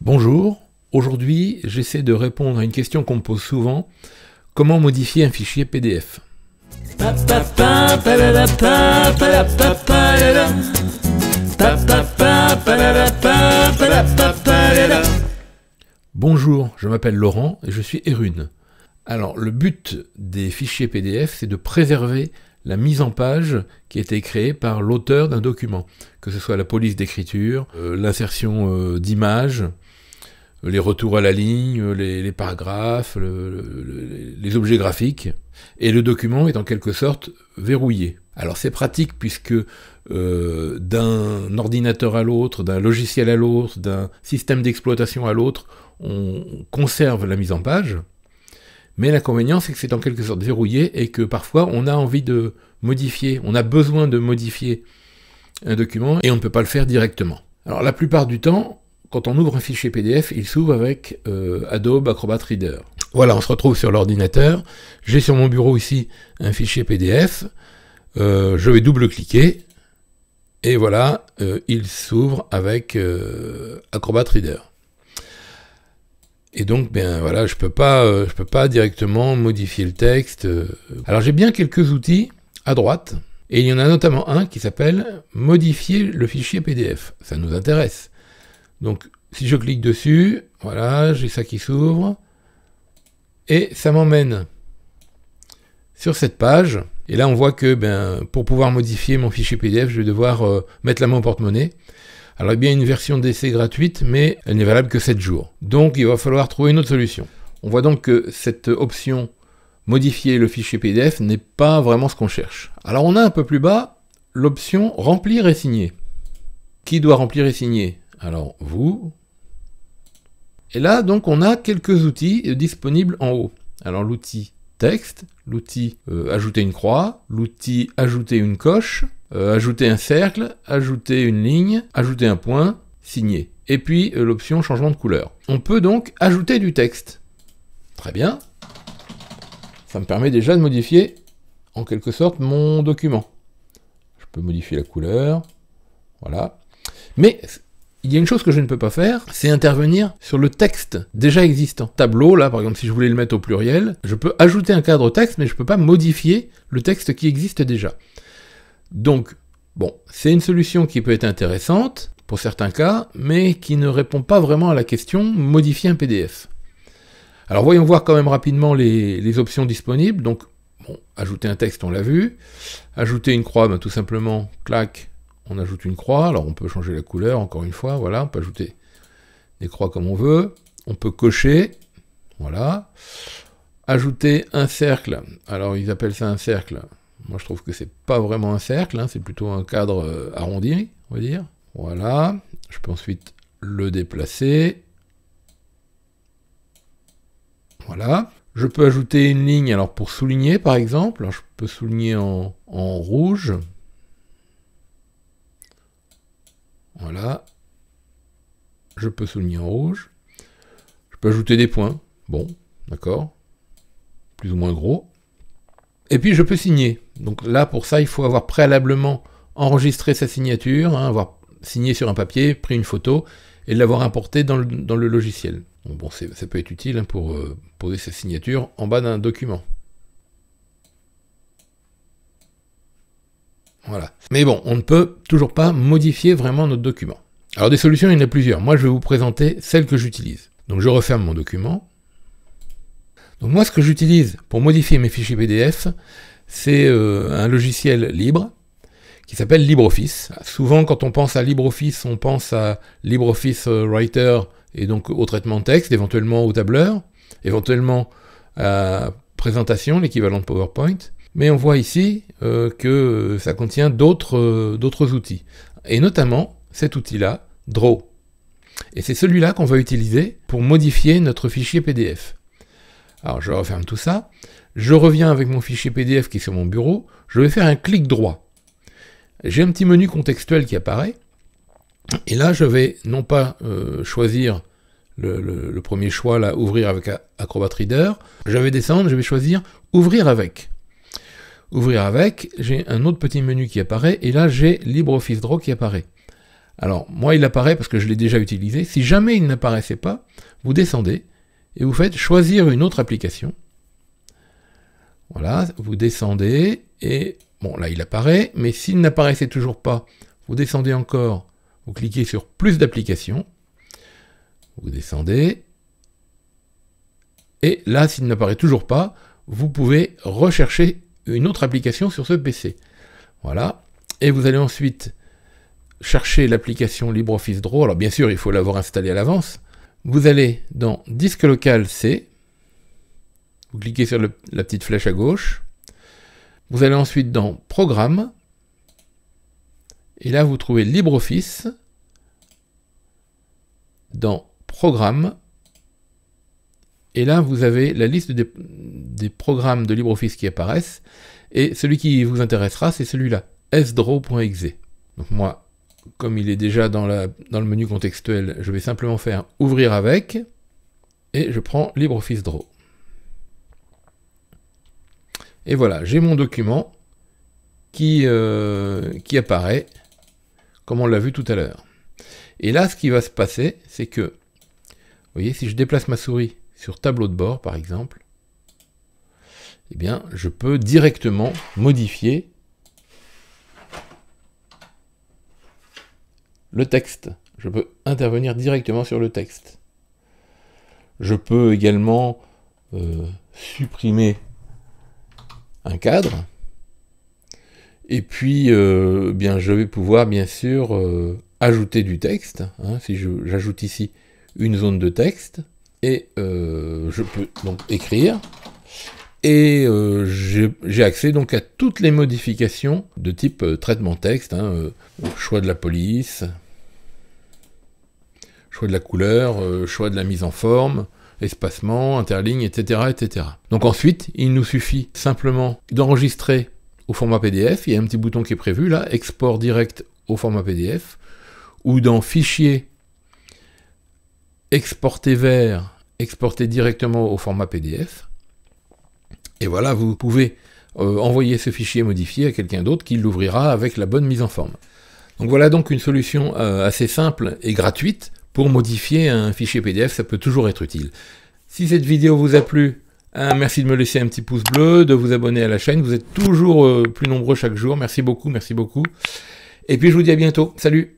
Bonjour, aujourd'hui j'essaie de répondre à une question qu'on me pose souvent, comment modifier un fichier PDF? Bonjour, je m'appelle Laurent et je suis Erune. Alors le but des fichiers PDF, c'est de préserver la mise en page qui a été créée par l'auteur d'un document, que ce soit la police d'écriture, l'insertion d'images, les retours à la ligne, les paragraphes, les objets graphiques, et le document est en quelque sorte verrouillé. Alors c'est pratique puisque d'un ordinateur à l'autre, d'un logiciel à l'autre, d'un système d'exploitation à l'autre, on conserve la mise en page, mais l'inconvénient c'est que c'est en quelque sorte verrouillé et que parfois on a envie de modifier, on a besoin de modifier un document et on ne peut pas le faire directement. Alors la plupart du temps, quand on ouvre un fichier PDF, il s'ouvre avec Adobe Acrobat Reader. Voilà, on se retrouve sur l'ordinateur. J'ai sur mon bureau ici un fichier PDF. Je vais double-cliquer. Et voilà, il s'ouvre avec Acrobat Reader. Et donc, ben voilà, je peux pas directement modifier le texte. Alors j'ai bien quelques outils à droite. Et il y en a notamment un qui s'appelle « Modifier le fichier PDF ». Ça nous intéresse. Donc, si je clique dessus, voilà, j'ai ça qui s'ouvre, et ça m'emmène sur cette page, et là on voit que pour pouvoir modifier mon fichier PDF, je vais devoir mettre la main au porte-monnaie. Alors il y a bien une version d'essai gratuite, mais elle n'est valable que 7 jours. Donc il va falloir trouver une autre solution. On voit donc que cette option « Modifier le fichier PDF » n'est pas vraiment ce qu'on cherche. Alors on a un peu plus bas l'option « Remplir et signer ». Qui doit remplir et signer ? Alors, vous. Et là, donc, on a quelques outils disponibles en haut. Alors, l'outil texte, l'outil ajouter une croix, l'outil ajouter une coche, ajouter un cercle, ajouter une ligne, ajouter un point, signer. Et puis, l'option changement de couleur. On peut donc ajouter du texte. Très bien. Ça me permet déjà de modifier, en quelque sorte, mon document. Je peux modifier la couleur. Voilà. Mais il y a une chose que je ne peux pas faire, c'est intervenir sur le texte déjà existant. Tableau, là, par exemple, si je voulais le mettre au pluriel, je peux ajouter un cadre texte, mais je ne peux pas modifier le texte qui existe déjà. Donc, bon, c'est une solution qui peut être intéressante, pour certains cas, mais qui ne répond pas vraiment à la question « modifier un PDF ». Alors, voyons voir quand même rapidement les options disponibles. Donc, bon, ajouter un texte, on l'a vu. Ajouter une croix, tout simplement, clac, on ajoute une croix, alors on peut changer la couleur, encore une fois, voilà, on peut ajouter des croix comme on veut, on peut cocher, voilà, ajouter un cercle, alors ils appellent ça un cercle, moi je trouve que c'est pas vraiment un cercle, hein, c'est plutôt un cadre arrondi, on va dire, voilà, je peux ensuite le déplacer, voilà, je peux ajouter une ligne, alors pour souligner par exemple, alors je peux souligner en rouge. Voilà, je peux souligner en rouge, je peux ajouter des points, bon, d'accord, plus ou moins gros, et puis je peux signer. Donc là, pour ça, il faut avoir préalablement enregistré sa signature, hein, avoir signé sur un papier, pris une photo, et l'avoir importé dans le logiciel. Donc bon, ça peut être utile hein, pour poser sa signature en bas d'un document. Voilà. Mais bon, on ne peut toujours pas modifier vraiment notre document. Alors des solutions, il y en a plusieurs. Moi, je vais vous présenter celle que j'utilise. Donc je referme mon document. Donc moi, ce que j'utilise pour modifier mes fichiers PDF, c'est un logiciel libre qui s'appelle LibreOffice. Souvent, quand on pense à LibreOffice, on pense à LibreOffice Writer et donc au traitement de texte, éventuellement au tableur, éventuellement à présentation, l'équivalent de PowerPoint. Mais on voit ici que ça contient d'autres outils. Et notamment cet outil-là, Draw. Et c'est celui-là qu'on va utiliser pour modifier notre fichier PDF. Alors je referme tout ça. Je reviens avec mon fichier PDF qui est sur mon bureau. Je vais faire un clic droit. J'ai un petit menu contextuel qui apparaît. Et là, je vais non pas choisir le premier choix, là, ouvrir avec Acrobat Reader. Je vais descendre, je vais choisir ouvrir avec. Ouvrir avec, j'ai un autre petit menu qui apparaît, et là j'ai LibreOffice Draw qui apparaît. Alors, moi, il apparaît parce que je l'ai déjà utilisé. Si jamais il n'apparaissait pas, vous descendez et vous faites choisir une autre application. Voilà, vous descendez et, bon, là, il apparaît, mais s'il n'apparaissait toujours pas, vous descendez encore, vous cliquez sur plus d'applications, vous descendez, et là, s'il n'apparaît toujours pas, vous pouvez rechercher une autre application sur ce PC. Voilà, et vous allez ensuite chercher l'application LibreOffice Draw. Alors bien sûr, il faut l'avoir installée à l'avance. Vous allez dans Disque local C, vous cliquez sur la petite flèche à gauche, vous allez ensuite dans Programme, et là vous trouvez LibreOffice, dans Programme, et là vous avez la liste des programmes de LibreOffice qui apparaissent, et celui qui vous intéressera, c'est celui-là, sdraw.exe. Donc moi, comme il est déjà dans le menu contextuel, je vais simplement faire Ouvrir avec, et je prends LibreOffice Draw. Et voilà, j'ai mon document qui apparaît, comme on l'a vu tout à l'heure. Et là, ce qui va se passer, c'est que, vous voyez, si je déplace ma souris sur tableau de bord, par exemple, eh bien, je peux directement modifier le texte. Je peux intervenir directement sur le texte. Je peux également supprimer un cadre. Et puis, bien, je vais pouvoir, bien sûr, ajouter du texte. Hein, si j'ajoute ici une zone de texte, et je peux donc écrire. Et j'ai accès donc à toutes les modifications de type traitement texte, hein, choix de la police, choix de la couleur, choix de la mise en forme, espacement, interligne, etc., etc. Donc ensuite, il nous suffit simplement d'enregistrer au format PDF. Il y a un petit bouton qui est prévu là, export direct au format PDF, ou dans Fichier, exporter vers, exporter directement au format PDF. Et voilà, vous pouvez envoyer ce fichier modifié à quelqu'un d'autre qui l'ouvrira avec la bonne mise en forme. Donc voilà donc une solution assez simple et gratuite pour modifier un fichier PDF, ça peut toujours être utile. Si cette vidéo vous a plu, merci de me laisser un petit pouce bleu, de vous abonner à la chaîne, vous êtes toujours plus nombreux chaque jour, merci beaucoup, merci beaucoup. Et puis je vous dis à bientôt, salut!